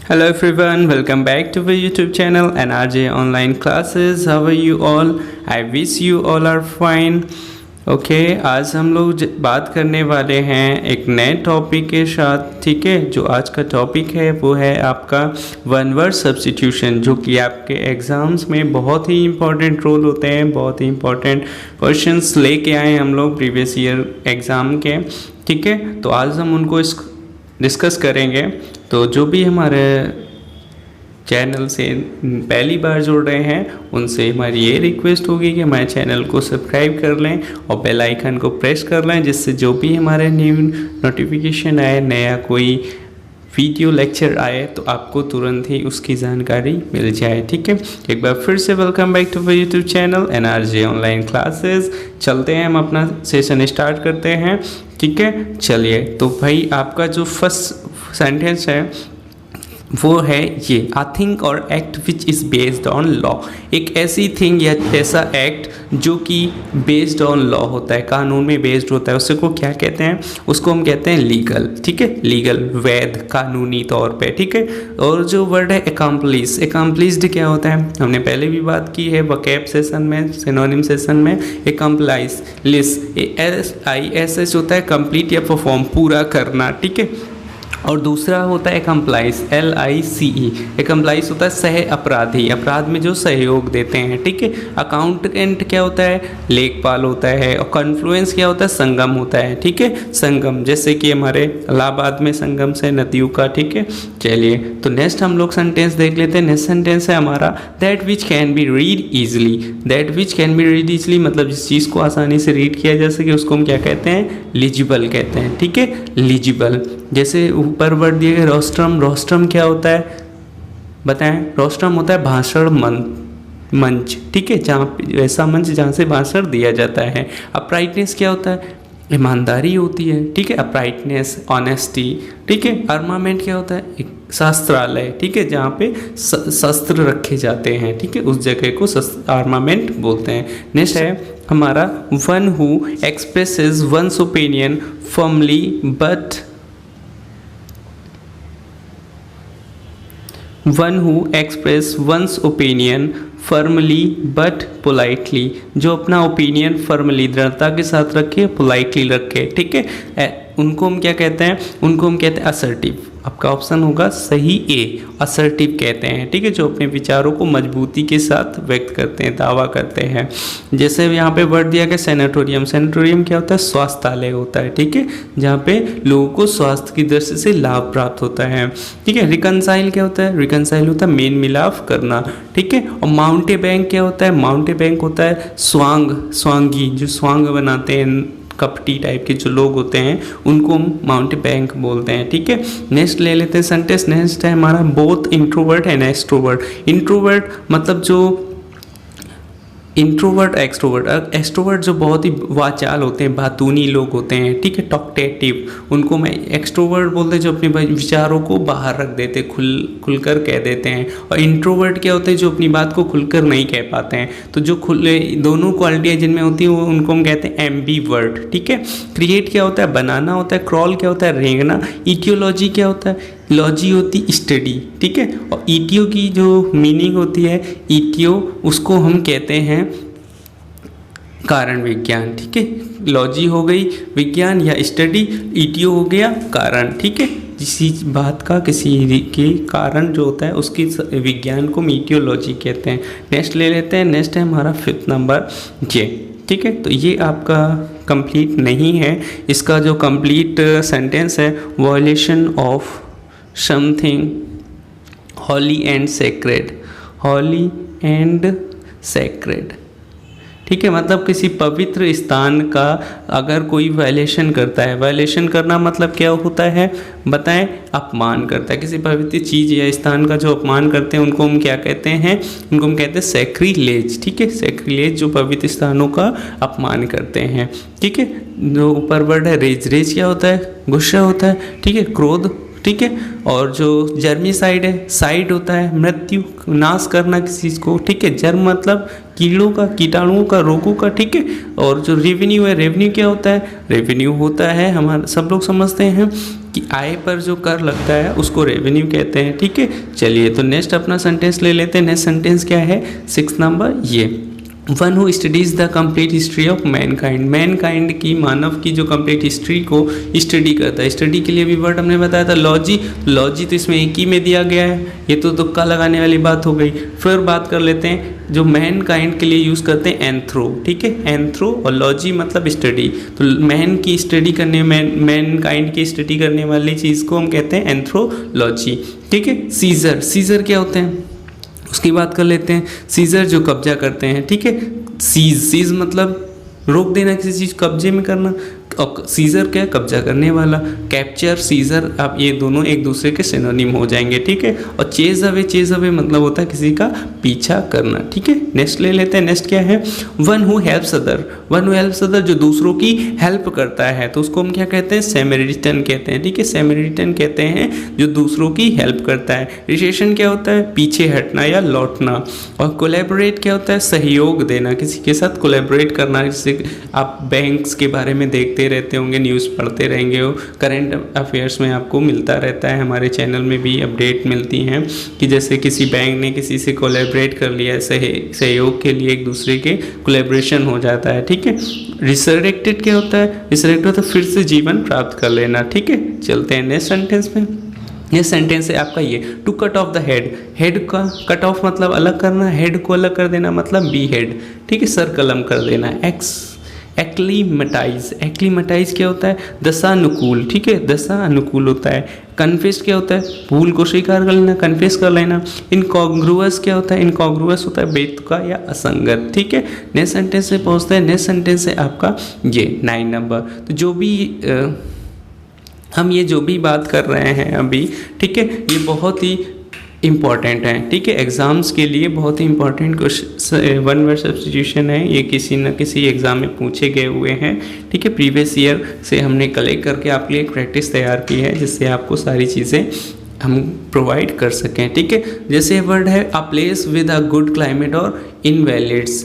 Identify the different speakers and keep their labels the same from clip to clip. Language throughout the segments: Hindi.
Speaker 1: Hello everyone, welcome back to the YouTube channel and RJ Online Classes. How are you all? I wish you all are fine. आज हम लोग बात करने वाले हैं एक नए टॉपिक के साथ। ठीक है, जो आज का टॉपिक है वो है आपका वन वर्ड सब्स्टिट्यूशन, जो कि आपके एग्ज़ाम्स में बहुत ही इम्पोर्टेंट रोल होते हैं। बहुत ही इम्पोर्टेंट क्वेश्चंस लेके आए हम लोग प्रीवियस ईयर एग्ज़ाम के। ठीक है, तो आज हम उनको डिस्कस करेंगे। तो जो भी हमारे चैनल से पहली बार जुड़ रहे हैं उनसे हमारी ये रिक्वेस्ट होगी कि हमारे चैनल को सब्सक्राइब कर लें और बेल आइकन को प्रेस कर लें, जिससे जो भी हमारे न्यू नोटिफिकेशन आए, नया कोई वीडियो लेक्चर आए तो आपको तुरंत ही उसकी जानकारी मिल जाए। ठीक है, एक बार फिर से welcome back to YouTube channel NRJ online classes. चलते हैं, हम अपना सेशन स्टार्ट करते हैं। ठीक है, चलिए। तो भाई आपका जो फर्स्ट सेंटेंस है वो है ये, आ थिंग और act which is based on law. एक ऐसी थिंग या ऐसा एक्ट जो कि बेस्ड ऑन लॉ होता है, कानून में बेस्ड होता है, उसको क्या कहते हैं? उसको हम कहते हैं लीगल। ठीक है, लीगल, वैध, कानूनी तौर पे। ठीक है, और जो वर्ड है अकम्प्लिश, अकम्प्लिश्ड क्या होता है? हमने पहले भी बात की है वोकैब सेशन में, सिनोनिम सेशन में। अकम्प्लाइज लिस SISH होता है कंप्लीट या परफॉर्म, पूरा करना। ठीक है, और दूसरा होता है कंप्लाइस, LICE। कंप्लाइस होता है सह अपराधी, अपराध में जो सहयोग देते हैं। ठीक है, अकाउंटेंट क्या होता है? लेखपाल होता है। और कॉन्फ्लुएंस क्या होता है? संगम होता है। ठीक है, संगम, जैसे कि हमारे इलाहाबाद में संगम से नदियों का। ठीक है, चलिए तो नेक्स्ट हम लोग सेंटेंस देख लेते हैं। नेक्स्ट सेंटेंस है हमारा that which can be read easily. That which can be read easily मतलब जिस चीज़ को आसानी से रीड किया जा सके उसको हम क्या कहते हैं? लीजिबल कहते हैं। ठीक है, लीजिबल। जैसे ऊपर वर्ड दिए गए रोस्ट्रम, रोस्ट्रम क्या होता है बताएं? रोस्ट्रम होता है भाषण मंच। ठीक है, जहाँ ऐसा मंच जहाँ से भाषण दिया जाता है। अपराइटनेस क्या होता है? ईमानदारी होती है। ठीक है, अपराइटनेस, ऑनेस्टी। ठीक है, आर्मामेंट क्या होता है? एक शास्त्रालय। ठीक है, जहाँ पे शस्त्र रखे जाते हैं। ठीक है, उस जगह को आर्मामेंट बोलते हैं। नेक्स्ट है हमारा one who expresses once opinion firmly but one who express once opinion firmly but politely, जो अपना ओपिनियन फर्मली, दृढ़ता के साथ रखे, पोलाइटली रखे। ठीक है, उनको हम क्या कहते हैं? उनको हम कहते हैं असर्टिव। आपका ऑप्शन होगा सही ए, असर्टिव कहते हैं। ठीक है, जो अपने विचारों को मजबूती के साथ व्यक्त करते हैं, दावा करते हैं। जैसे यहाँ पे वर्ड दिया गया सेनेटोरियम। सेनेटोरियम क्या होता है? स्वास्थ्यालय होता है। ठीक है, जहाँ पे लोगों को स्वास्थ्य की दृष्टि से लाभ प्राप्त होता है। ठीक है, रिकनसाइल क्या होता है? रिकनसाइल होता है मेल मिलाप करना। ठीक है, और माउंटेबैंक क्या होता है? माउंटेबैंक होता है स्वांगी, जो स्वांग बनाते हैं, कपटी टाइप के जो लोग होते हैं उनको हम माउंटेबैंक बोलते हैं। ठीक है, नेक्स्ट ले लेते हैं सेंटेंस। नेक्स्ट है हमारा both introvert and extrovert. Introvert मतलब जो इंट्रोवर्ट, एक्सट्रोवर्ट। एक्सट्रोवर्ट जो बहुत ही वाचाल होते हैं, बातूनी लोग होते हैं। ठीक है, टॉकटेटिव, उनको मैं एक्सट्रोवर्ट बोलते हैं, जो अपने विचारों को बाहर रख देते, खुलकर कह देते हैं। और इंट्रोवर्ट क्या होते हैं? जो अपनी बात को खुलकर नहीं कह पाते हैं। तो जो खुले दोनों क्वालिटियाँ जिनमें होती हैं वो उनको हम कहते हैं एम्बीवर्ट। ठीक है, क्रिएट क्या होता है? बनाना होता है। क्रॉल क्या होता है? रेंगना। इटियोलॉजी क्या होता है? लॉजी होती स्टडी। ठीक है, और ईटियो की जो मीनिंग होती है, ईटियो उसको हम कहते हैं कारण विज्ञान। ठीक है, लॉजी हो गई विज्ञान या स्टडी, ईटियो हो गया कारण। ठीक है, किसी बात का, किसी के कारण जो होता है उसकी विज्ञान को ईटियोलॉजी कहते हैं। नेक्स्ट ले लेते हैं। नेक्स्ट है हमारा 5th नंबर जे। ठीक है, तो ये आपका कंप्लीट नहीं है। इसका जो कंप्लीट सेंटेंस है, violation of something Holi and sacred. Holi and sacred. ठीक है, मतलब किसी पवित्र स्थान का अगर कोई वायलेशन करता है, वायलेशन करना मतलब क्या होता है बताएं? अपमान करता है। किसी पवित्र चीज़ या स्थान का जो अपमान करते हैं उनको हम क्या कहते हैं? उनको हम कहते हैं सैक्रिलेज। ठीक है, सैक्रिलेज जो पवित्र स्थानों का अपमान करते हैं। ठीक है, जो ऊपर वर्ड है रेज। रेज क्या होता है? गुस्सा होता है। ठीक है, क्रोध। ठीक है। और जो जर्मिसाइड है, साइड होता है मृत्यु, नाश करना किसी चीज़ को, ठीक है। जर्म मतलब कीड़ों का, कीटाणुओं का, रोगों का, ठीक है। और जो रेवेन्यू है, रेवेन्यू क्या होता है? रेवेन्यू होता है, हमारे सब लोग समझते हैं कि आय पर जो कर लगता है उसको रेवेन्यू कहते हैं, ठीक है। चलिए तो नेक्स्ट अपना सेंटेंस ले लेते हैं। नेक्स्ट सेंटेंस क्या है? 6 नंबर, ये one who studies the complete history of Mankind, Mankind की, मानव की जो कंप्लीट हिस्ट्री को स्टडी करता है। स्टडी के लिए भी वर्ड हमने बताया था लॉजी, लॉजी तो इसमें एक ही में दिया गया है, ये तो तुक्का लगाने वाली बात हो गई। फिर बात कर लेते हैं जो मैनकाइंड के लिए यूज़ करते हैं एंथ्रो, ठीक है। एंथ्रो और लॉजी मतलब स्टडी, तो मैन की स्टडी करने, मैनकाइंड की स्टडी करने वाली चीज़ को हम कहते हैं एंथ्रोलॉजी, ठीक है। सीजर, सीजर क्या होते हैं उसकी बात कर लेते हैं। सीजर जो कब्जा करते हैं, ठीक है। सीज, सीज मतलब रोक देना, किसी चीज़ कब्जे में करना, और सीजर क्या? कब्जा करने वाला। कैप्चर, सीजर, अब ये दोनों एक दूसरे के सिनोनिम हो जाएंगे, ठीक है। और चेज अवे, चेज अवे मतलब होता है किसी का पीछा करना, ठीक है। नेक्स्ट ले लेते हैं। नेक्स्ट क्या है? One who helps other, one who helps other जो दूसरों की हेल्प करता है, तो उसको हम क्या कहते हैं? सैमरिटन कहते हैं, ठीक है। सैमरिटन कहते हैं जो दूसरों की हेल्प करता है। रिसेशन क्या होता है? पीछे हटना या लौटना। और कोलैबोरेट क्या होता है? सहयोग देना, किसी के साथ कोलैबोरेट करना। जैसे आप बैंक्स के बारे में देखते रहते होंगे, न्यूज़ पढ़ते रहेंगे हो, करंट अफेयर्स में आपको मिलता रहता है, हमारे चैनल में भी अपडेट मिलती हैं कि जैसे किसी बैंक ने किसी से कोलैबोरेट कर लिया है, सहयोग के लिए एक दूसरे के कोलैबोरेशन हो जाता है, ठीक है। रिसरेक्टेड क्या होता है? रिसरेक्ट होता है फिर से जीवन प्राप्त कर लेना, ठीक है। चलते हैं नेक्स्ट सेंटेंस में। ये सेंटेंस है आपका ये, to cut off the head, head का कट ऑफ मतलब अलग करना, हेड को अलग कर देना मतलब बी हेड, ठीक है। सर कलम कर देना। एक्लीमेटाइज, एक्लीमेटाइज क्या होता है? दशानुकूल, ठीक है। दशा अनुकूल होता है। कन्फेस क्या होता है? भूल को स्वीकार कर लेना, कन्फेस कर लेना। इनकॉन्ग्रुअस क्या होता है? इनकॉन्ग्रुअस होता है बेतुका या असंगत, ठीक है। नेक्स्ट सेंटेंस से पहुंचते हैं। नेक्स्ट सेंटेंस है आपका ये 9 नंबर। तो जो भी हम ये जो भी बात कर रहे हैं अभी, ठीक है, ये बहुत ही इम्पॉर्टेंट है, ठीक है। एग्ज़ाम्स के लिए बहुत ही इम्पॉर्टेंट वन वर्ड सब्स्टिट्यूशन है, ये किसी न किसी एग्ज़ाम में पूछे गए हुए हैं, ठीक है। प्रीवियस ईयर से हमने कलेक्ट करके आपके लिए एक प्रैक्टिस तैयार की है जिससे आपको सारी चीज़ें हम प्रोवाइड कर सकें, ठीक है। जैसे वर्ड है a place with a good climate और इनवैलिड्स,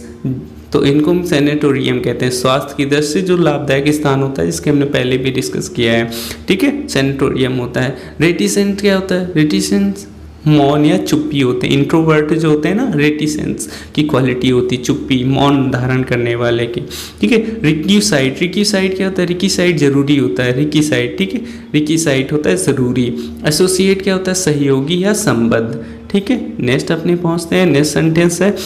Speaker 1: तो इनको हम सैनिटोरियम कहते हैं। स्वास्थ्य की दृष्टि से जो लाभदायक स्थान होता है, जिसके हमने पहले भी डिस्कस किया है, ठीक है, सैनिटोरियम होता है। रेटिसेंट क्या होता है? रेटिसेंस मौन या चुप्पी होते हैं। इंट्रोवर्ट जो होते हैं ना, रेटिसेंस की क्वालिटी होती है चुप्पी, मौन धारण करने वाले की, ठीक है। रिक्यूसाइड, रिक्यूसाइड क्या होता है? रिक्यूसाइड जरूरी होता है, रिक्यूसाइड, ठीक है। रिक्यूसाइड होता है ज़रूरी। एसोसिएट क्या होता है? सहयोगी या संबद्ध, ठीक है। नेक्स्ट अपने पहुंचते हैं। नेक्स्ट सेंटेंस है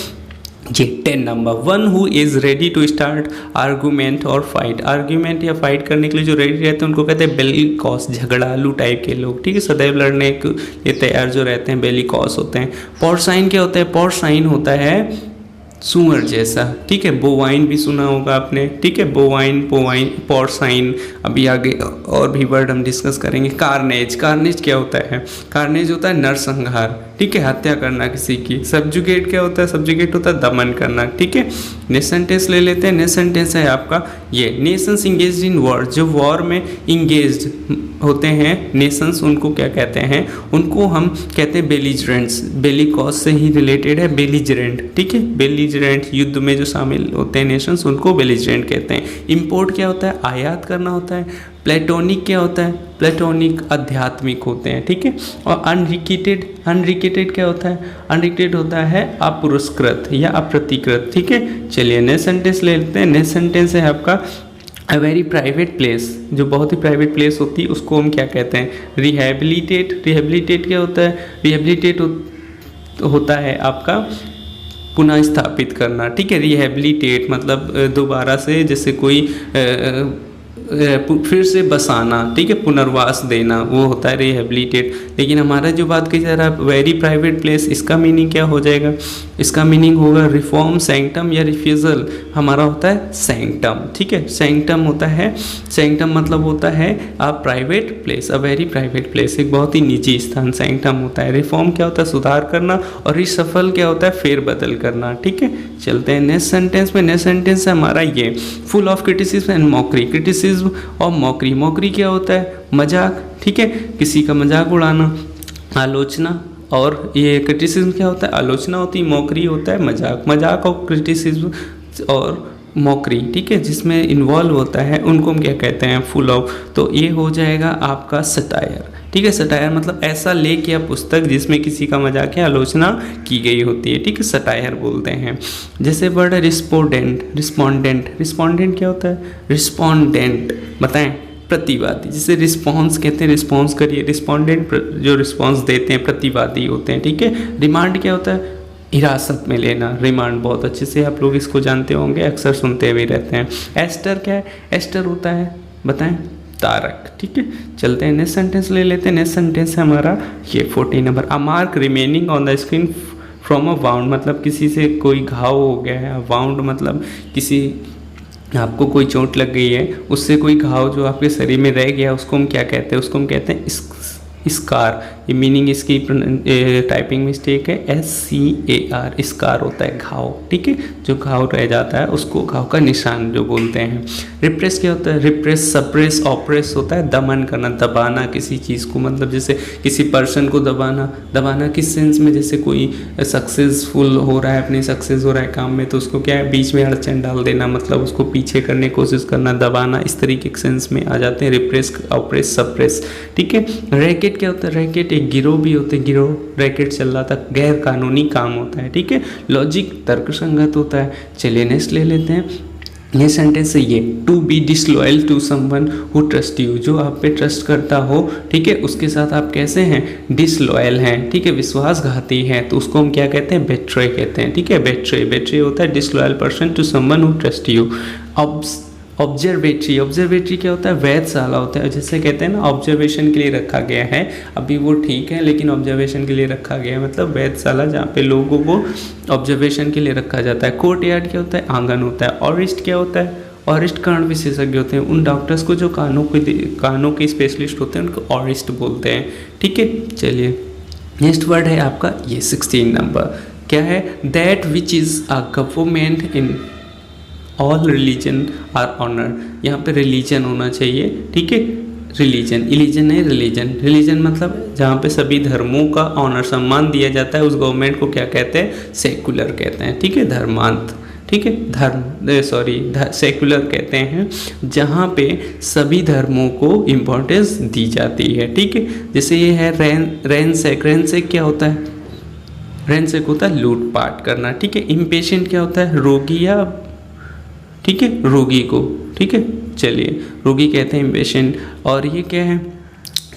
Speaker 1: जी 10 number, one who is ready to start argument और फाइट। आर्गूमेंट या फाइट करने के लिए जो रेडी रहते हैं उनको कहते हैं बेलिकॉस, झगड़ालू टाइप के लोग, ठीक है। सदैव लड़ने के लिए तैयार जो रहते हैं बेलिकॉस होते हैं। पोर्साइन क्या होता है? पोर्साइन होता है सुअर जैसा, ठीक है। बोवाइन भी सुना होगा आपने, ठीक है। बोवाइन, पोवाइन, पोर्साइन, अभी आगे और भी वर्ड हम डिस्कस करेंगे। कार्नेज, कार्नेज क्या होता है? कार्नेज होता है नरसंहार, ठीक है, हत्या करना किसी की। सब्जुगेट क्या होता है? सब्जुगेट होता है दमन करना, ठीक है। नेक्स्ट सेंटेंस ले लेते हैं। नेक्स्ट सेंटेंस है आपका ये, नेशंस इंगेज्ड इन वॉर, जो वॉर में इंगेज्ड होते हैं नेशंस, उनको क्या कहते हैं? उनको हम कहते हैं बेलिजरेंट्स। बेलिकॉस से ही रिलेटेड है बेलिजरेंट, ठीक है। बेलिजरेंट युद्ध में जो शामिल होते हैं नेशंस, उनको बेलिजरेंट कहते हैं। इंपोर्ट क्या होता है? आयात करना होता है। प्लेटोनिक क्या होता है? प्लेटोनिक आध्यात्मिक होते हैं, ठीक है। और अनरिकेटेड, अनरिकेटेड क्या होता है? अनरिकेटेड होता है अपुरस्कृत या अप्रतिकृत, ठीक है। चलिए नेक्स्ट सेंटेंस ले लेते हैं। नेक्स्ट सेंटेंस है आपका अ वेरी प्राइवेट प्लेस, जो बहुत ही प्राइवेट प्लेस होती है उसको हम क्या कहते हैं? रिहेबिलिटेट। रिहेबिलिटेट क्या होता है? रिहेबिलिटेट होता है आपका पुनः स्थापित करना, ठीक है। रिहेबिलिटेट मतलब दोबारा से, जैसे कोई फिर से बसाना, ठीक है, पुनर्वास देना, वो होता है रिहेबिलिटेट। लेकिन हमारा जो बात की जा रहा है वेरी प्राइवेट प्लेस, इसका मीनिंग क्या हो जाएगा? इसका मीनिंग होगा रिफॉर्म, सैंक्टम या रिफ्यूजल। हमारा होता है सैंक्टम, ठीक है। सैंक्टम होता है, सैंक्टम मतलब होता है a private place, a very private place, एक बहुत ही निजी स्थान सैंक्टम होता है। रिफॉर्म क्या होता है? सुधार करना। और रिशफल क्या होता है? फेरबदल करना, ठीक है। चलते हैं नेक्स्ट सेंटेंस में। नेक्स्ट सेंटेंस है हमारा ये, full of criticism and mockery. Criticism criticism और मॉकरी। मॉकरी क्या होता है? मजाक, ठीक है, किसी का मजाक उड़ाना। आलोचना और ये क्रिटिसिज्म क्या होता है? आलोचना होती है, मॉकरी होता है मजाक। मजाक और क्रिटिसिज्म और मॉकरी, ठीक है, जिसमें इन्वॉल्व होता है उनको हम क्या कहते हैं? Full of. तो ये हो जाएगा आपका सटायर, ठीक है। सटायर मतलब ऐसा लेख या पुस्तक जिसमें किसी का मजाक या आलोचना की गई होती है, ठीक है, सटायर बोलते हैं। जैसे वर्ड है रिस्पोंडेंट। रिस्पोंडेंट, रिस्पोंडेंट क्या होता है? रिस्पोंडेंट बताएं, प्रतिवादी, जिसे रिस्पॉन्स कहते हैं। रिस्पॉन्स करिए। रिस्पोंडेंट जो रिस्पॉन्स देते हैं प्रतिवादी होते हैं, ठीक है। रिमांड क्या होता है? हिरासत में लेना। रिमांड बहुत अच्छे से आप लोग इसको जानते होंगे, अक्सर सुनते हुए रहते हैं। एस्टर क्या है? एस्टर होता है बताएं तारक, ठीक है। चलते हैं नेक्स्ट सेंटेंस ले लेते हैं। नेक्स्ट सेंटेंस है हमारा ये 14 number. A mark remaining on the screen from a wound, मतलब किसी से कोई घाव हो गया है। वाउंड मतलब किसी, आपको कोई चोट लग गई है, उससे कोई घाव जो आपके शरीर में रह गया, उसको हम क्या कहते हैं? उसको हम कहते हैं स्कार। ये मीनिंग इसकी टाइपिंग मिस्टेक है, SCAR। स्कार होता है घाव, ठीक है, जो घाव रह जाता है उसको घाव का निशान जो बोलते हैं। रिप्रेस क्या होता है? रिप्रेस, सप्रेस, ऑप्रेस होता है दमन करना, दबाना किसी चीज़ को, मतलब जैसे किसी पर्सन को दबाना। दबाना किस सेंस में? जैसे कोई सक्सेसफुल हो रहा है, अपनी सक्सेस हो रहा है काम में, तो उसको क्या है? बीच में अड़चन डाल देना, मतलब उसको पीछे करने की कोशिश करना, दबाना, इस तरीके के सेंस में आ जाते हैं रिप्रेस, ऑप्रेस, सप्रेस, ठीक है। रैकेट क्या होता है? रैकेट एक गिरोह भी होते हैं, गिरोह रैकेट चल रहा था, गैर कानूनी काम होता है, ठीक है। लॉजिक तर्क संगत होता है। चलिए नेक्स्ट ले लेते हैं। ये सेंटेंस है ये, to be disloyal to someone who trust you, जो आप पे ट्रस्ट करता हो, ठीक है, उसके साथ आप कैसे हैं? डिसलॉयल हैं, ठीक है, विश्वासघाती हैं, तो उसको हम क्या कहते हैं? बेट्रे कहते हैं, ठीक है। बेट्रे, बेट्रे होता है disloyal person to someone who trust you. Observatory, observatory क्या होता है? वैधशाला होता है, जैसे कहते हैं ना ऑब्जर्वेशन के लिए रखा गया है, अभी वो ठीक है लेकिन ऑब्जर्वेशन के लिए रखा गया है, मतलब वैधशाला जहाँ पे लोगों को ऑब्जर्वेशन के लिए रखा जाता है। कोर्ट यार्ड क्या होता है? आंगन होता है। ऑरिस्ट क्या होता है? ऑरिस्ट कान विशेषज्ञ होते हैं, उन डॉक्टर्स को जो कानों के स्पेशलिस्ट होते हैं उनको ऑरिस्ट बोलते हैं, ठीक है। चलिए नेक्स्ट वर्ड है आपका ये 16 नंबर, क्या है? That which is a government in all religion are honour. यहाँ पे रिलीजन होना चाहिए, ठीक है। रिलीजन, इलीजन है रिलीजन। रिलीजन मतलब जहाँ पे सभी धर्मों का ऑनर, सम्मान दिया जाता है, उस गवर्नमेंट को क्या कहते हैं? सेकुलर कहते हैं, ठीक है, धर्मांत, ठीक है, सेकुलर कहते हैं, जहाँ पे सभी धर्मों को इम्पोर्टेंस दी जाती है, ठीक है। जैसे ये है रैनसेक। रैनसेक क्या होता है? रैनसेक होता है लूटपाट करना, ठीक है। इम्पेशेंट क्या होता है? रोगी या, ठीक है, रोगी को, ठीक है। चलिए रोगी कहते हैं इम्पेशेंट। और ये क्या है?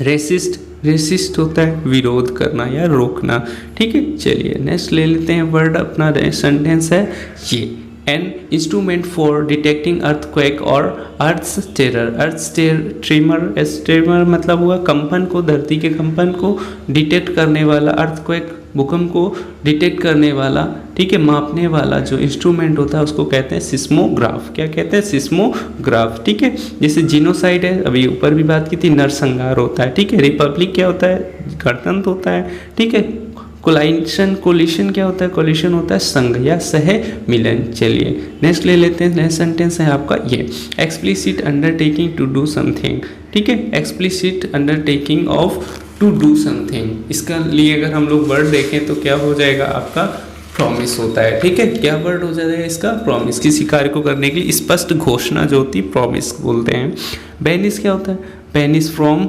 Speaker 1: रेसिस्ट। रेसिस्ट होता है विरोध करना या रोकना, ठीक है। चलिए नेक्स्ट ले लेते हैं वर्ड अपना। सेंटेंस है ये, an instrument for detecting earthquake और अर्थ्स टेरर। अर्थ्स ट्रेमर मतलब हुआ कंपन को, धरती के कंपन को डिटेक्ट करने वाला, अर्थक्वेक भूकंप को डिटेक्ट करने वाला, ठीक है, मापने वाला जो इंस्ट्रूमेंट होता है उसको कहते हैं सिस्मोग्राफ। क्या कहते हैं? सिस्मोग्राफ, ठीक है। जैसे जीनोसाइड है, अभी ऊपर भी बात की थी, नरसंहार होता है, ठीक है। रिपब्लिक क्या होता है? गणतंत्र होता है, ठीक है। कोलिशन क्या होता है? कोलिशन होता है संघ या सह मिलन। चलिए नेक्स्ट ले लेते हैं। नेक्स्ट सेंटेंस है आपका ये, explicit undertaking to do something, ठीक है। Explicit undertaking of to do something, इसका लिए अगर हम लोग वर्ड देखें तो क्या हो जाएगा आपका? प्रॉमिस होता है, ठीक है। क्या वर्ड हो जाएगा इसका? प्रॉमिस। किसी कार्य को करने के लिए स्पष्ट घोषणा जो होती है प्रॉमिस बोलते हैं। बैनिश क्या होता है? Banish from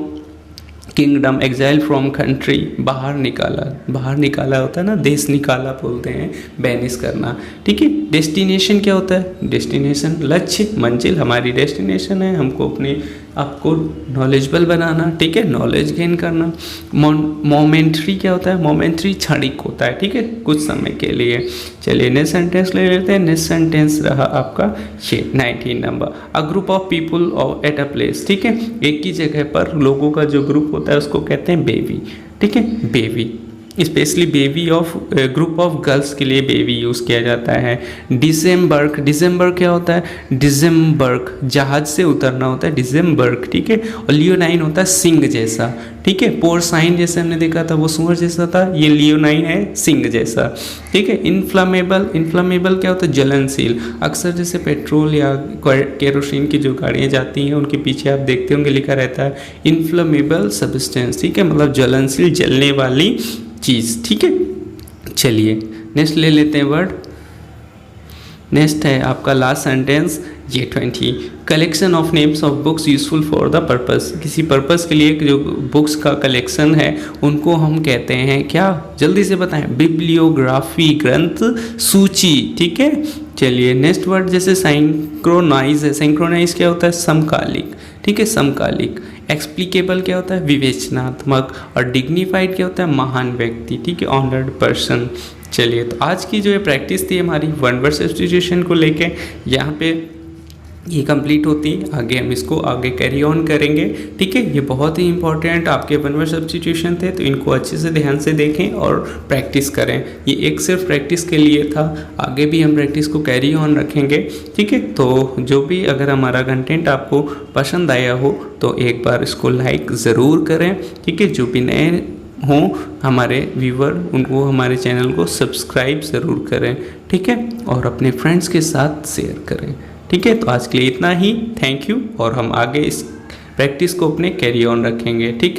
Speaker 1: kingdom, exile from country, बाहर निकाला। बाहर निकाला होता है ना, देश निकाला बोलते हैं, बैनिश करना, ठीक है। डेस्टिनेशन क्या होता है? डेस्टिनेशन लक्ष्य, मंजिल, हमारी डेस्टिनेशन है, हमको अपने आपको नॉलेजेबल बनाना, ठीक है, नॉलेज गेन करना। मोमेंट्री क्या होता है? मोमेंट्री क्षणिक होता है, ठीक है, कुछ समय के लिए। चलिए नेक्स्ट सेंटेंस ले लेते हैं। नेक्स्ट सेंटेंस रहा आपका ये 19 number, a group of people at a place, ठीक है। एक ही जगह पर लोगों का जो ग्रुप होता है उसको कहते हैं बेवी, ठीक है, बेवी। Specially baby of group of girls के लिए बेबी यूज़ किया जाता है। डिसेम्बर्ग, डिसेम्बर क्या होता है? डिसेम्बर्ग जहाज से उतरना होता है, डिसेम्बर्ग, ठीक है। और लियोनाइन होता है सिंह जैसा, ठीक है। पोर्साइन जैसे हमने देखा था वो सूअर जैसा था, ये लियोनाइन है सिंह जैसा, ठीक है। इन्फ्लामेबल, इन्फ्लामेबल क्या होता है? जलनशील। अक्सर जैसे पेट्रोल या केरोसिन की जो गाड़ियाँ जाती हैं उनके पीछे आप देखते होंगे लिखा रहता है इन्फ्लामेबल सब्सटेंस, ठीक है, मतलब जलनशील, जलने वाली चीज़, ठीक है। चलिए नेक्स्ट ले लेते हैं वर्ड। नेक्स्ट है आपका लास्ट सेंटेंस ये 20, collection of names of books useful for the purpose. किसी पर्पस के लिए जो बुक्स का कलेक्शन है उनको हम कहते हैं क्या? जल्दी से बताएं। बिब्लियोग्राफी, ग्रंथ सूची, ठीक है। चलिए नेक्स्ट वर्ड जैसे सिंक्रोनाइज है, सिंक्रोनाइज क्या होता है? समकालिक, ठीक है, समकालिक। एक्सप्लिकेबल क्या होता है? विवेचनात्मक। और डिग्निफाइड क्या होता है? महान व्यक्ति, ठीक है, ऑनर्ड पर्सन। चलिए तो आज की जो है प्रैक्टिस थी हमारी वन वर्ड सब्स्टिट्यूशन को लेके, यहाँ पे ये कंप्लीट होती है। आगे हम इसको आगे कैरी ऑन करेंगे, ठीक है। ये बहुत ही इंपॉर्टेंट आपके वन वर्ड सब्स्टिट्यूशन थे, तो इनको अच्छे से ध्यान से देखें और प्रैक्टिस करें। ये एक सिर्फ प्रैक्टिस के लिए था, आगे भी हम प्रैक्टिस को कैरी ऑन रखेंगे, ठीक है। तो जो भी अगर हमारा कंटेंट आपको पसंद आया हो तो एक बार इसको लाइक ज़रूर करें, ठीक है। जो भी नए हों हमारे व्यूवर उनको हमारे चैनल को सब्सक्राइब ज़रूर करें, ठीक है, और अपने फ्रेंड्स के साथ शेयर करें, ठीक है। तो आज के लिए इतना ही, थैंक यू। और हम आगे इस प्रैक्टिस को अपने कैरी ऑन रखेंगे, ठीक है।